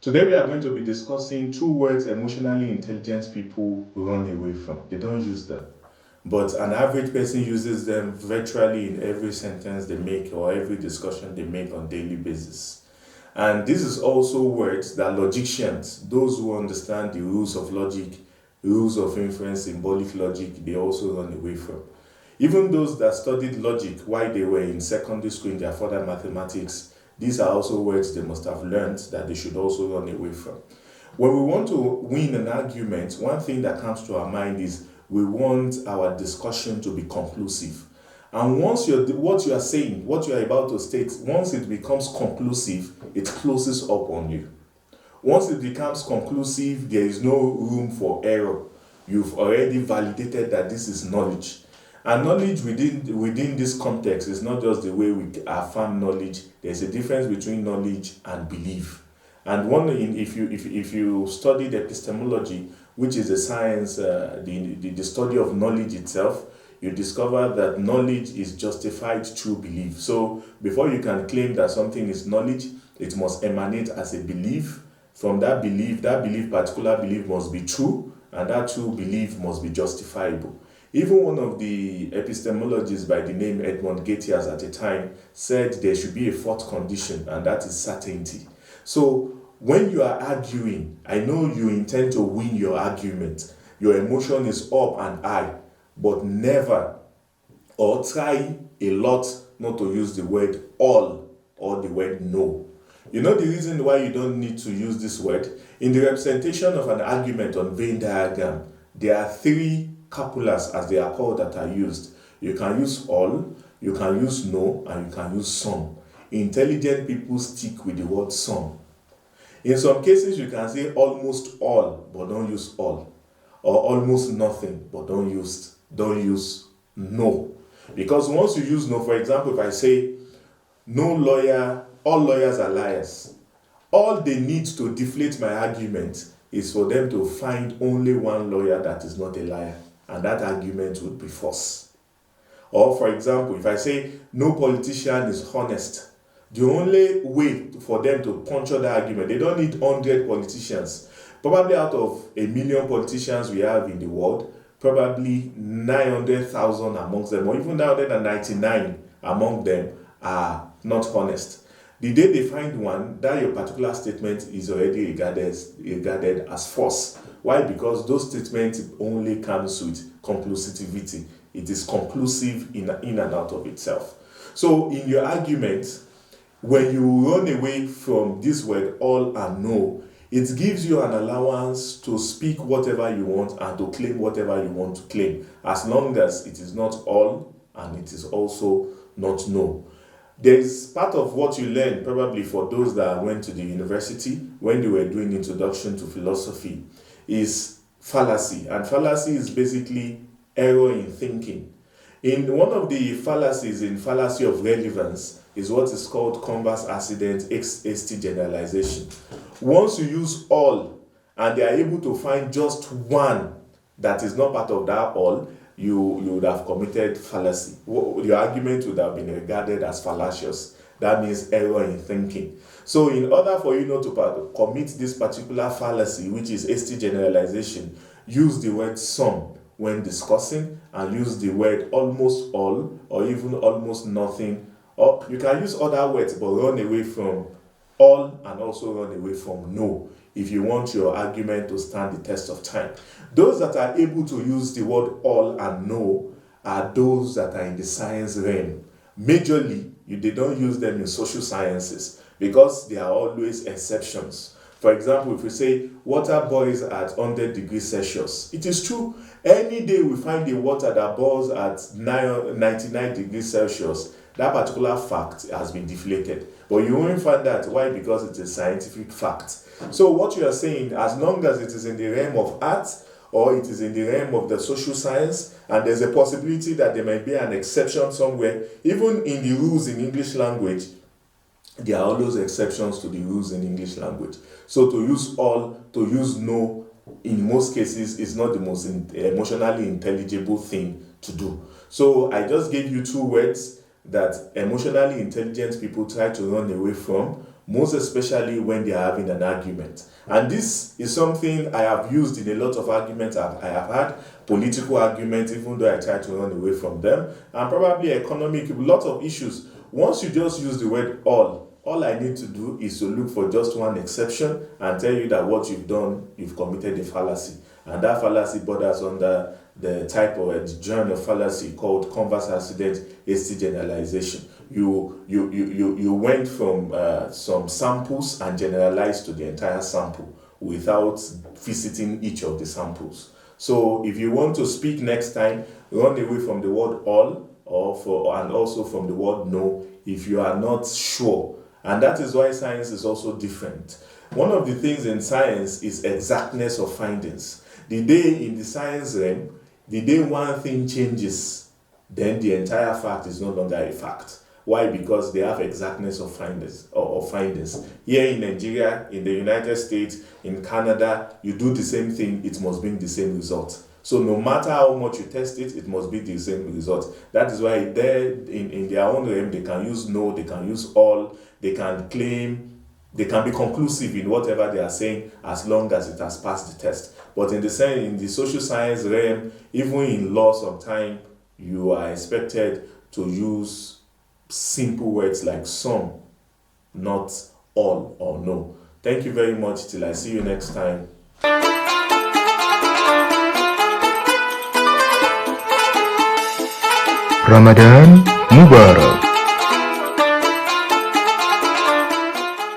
Today we are going to be discussing two words emotionally intelligent people run away from. They don't use them. But an average person uses them virtually in every sentence they make or every discussion they make on daily basis. And this is also words that logicians, those who understand the rules of logic, rules of inference, symbolic logic, they also run away from. Even those that studied logic while they were in secondary school in their further mathematics, these are also words they must have learned that they should also run away from. When we want to win an argument, one thing that comes to our mind is we want our discussion to be conclusive. And once what you are saying, what you are about to state, once it becomes conclusive, it closes up on you. Once it becomes conclusive, there is no room for error. You've already validated that this is knowledge. And knowledge within this context is not just the way we affirm knowledge. There's a difference between knowledge and belief. And if you study the epistemology, which is a science, the study of knowledge itself, you discover that knowledge is justified through belief. So before you can claim that something is knowledge, it must emanate as a belief. From that belief, particular belief must be true, and that true belief must be justifiable. Even one of the epistemologists by the name Edmund Gettiers at the time said there should be a fourth condition, and that is certainty. So when you are arguing, I know you intend to win your argument. Your emotion is up and high, but never or try a lot not to use the word all or the word no. You know the reason why you don't need to use this word? In the representation of an argument on Venn diagram, there are three copulas, as they are called, that are used. You can use all, you can use no, and you can use some. Intelligent people stick with the word some. In some cases, you can say almost all, but don't use all. Or almost nothing, but don't use no. Because once you use no, for example, if I say no lawyer, all lawyers are liars, all they need to deflate my argument is for them to find only one lawyer that is not a liar, and that argument would be false. Or for example, if I say no politician is honest, the only way for them to puncture the argument, they don't need 100 politicians. Probably out of 1,000,000 politicians we have in the world, probably 900,000 amongst them, or even 999 among them, are not honest. The day they find one, that your particular statement is already regarded as false. Why? Because those statements only comes with conclusivity. It is conclusive in and out of itself. So in your argument, when you run away from this word all and no, it gives you an allowance to speak whatever you want and to claim whatever you want to claim, as long as it is not all and it is also not no. There is part of what you learn, probably for those that went to the university when they were doing introduction to philosophy, is fallacy. And fallacy is basically error in thinking. In one of the fallacies, in fallacy of relevance, is what is called converse accident hasty generalization. Once you use all and they are able to find just one that is not part of that all, you would have committed fallacy. Your argument would have been regarded as fallacious. That means error in thinking. So in order for you not to commit this particular fallacy, which is hasty generalization, use the word some when discussing, and use the word almost all or even almost nothing. Or you can use other words, but run away from all and also run away from no if you want your argument to stand the test of time. Those that are able to use the word all and no are those that are in the science realm. Majorly, they don't use them in social sciences because there are always exceptions. For example, if we say water boils at 100 degrees Celsius, it is true. Any day we find the water that boils at 99 degrees Celsius, that particular fact has been deflated. But you won't find that. Why? Because it's a scientific fact. So what you are saying, as long as it is in the realm of art or it is in the realm of the social science, and there's a possibility that there might be an exception somewhere, even in the rules in English language, there are always exceptions to the rules in English language. So to use all, to use no, in most cases, is not the most emotionally intelligible thing to do. So I just gave you two words that emotionally intelligent people try to run away from, most especially when they are having an argument. And this is something I have used in a lot of arguments I have had, political arguments, even though I try to run away from them, and probably economic, a lot of issues. Once you just use the word all I need to do is to look for just one exception and tell you that what you've done, you've committed a fallacy. And that fallacy borders under the type of a genre of fallacy called converse accident hasty generalization. You went from some samples and generalized to the entire sample without visiting each of the samples. So if you want to speak next time, run away from the word all and also from the word no if you are not sure. And that is why science is also different. One of the things in science is exactness of findings. The day in the science realm, the day one thing changes, then the entire fact is no longer a fact. Why? Because they have exactness of findings or findings. Here in Nigeria, in the United States, in Canada, you do the same thing, it must bring the same result. So no matter how much you test it, it must be the same result. That is why there in their own realm, they can use no, they can use all, they can claim, they can be conclusive in whatever they are saying as long as it has passed the test. But in the social science realm, even in law sometimes, you are expected to use simple words like some, not all or no. Thank you very much. Till I see you next time. Ramadan Mubarak.